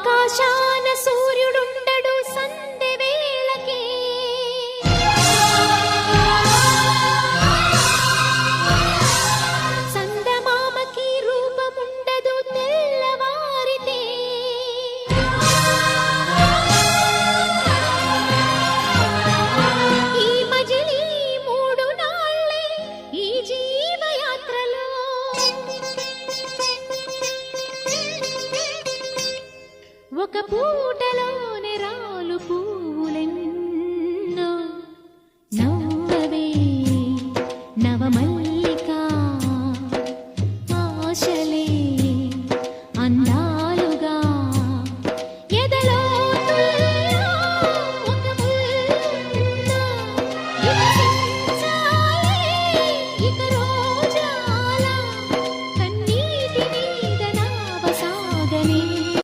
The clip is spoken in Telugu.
ఆకాశాన సూర్యుడుండడు సందె వేళకే సందమామకి రూపముండదు తెల్లవారితే ఈ మజిలీ మూడు నాళ్ళే ఈ జీవయాత్రలో ఒక పూటలోనే రాలు పువ్వులెన్నో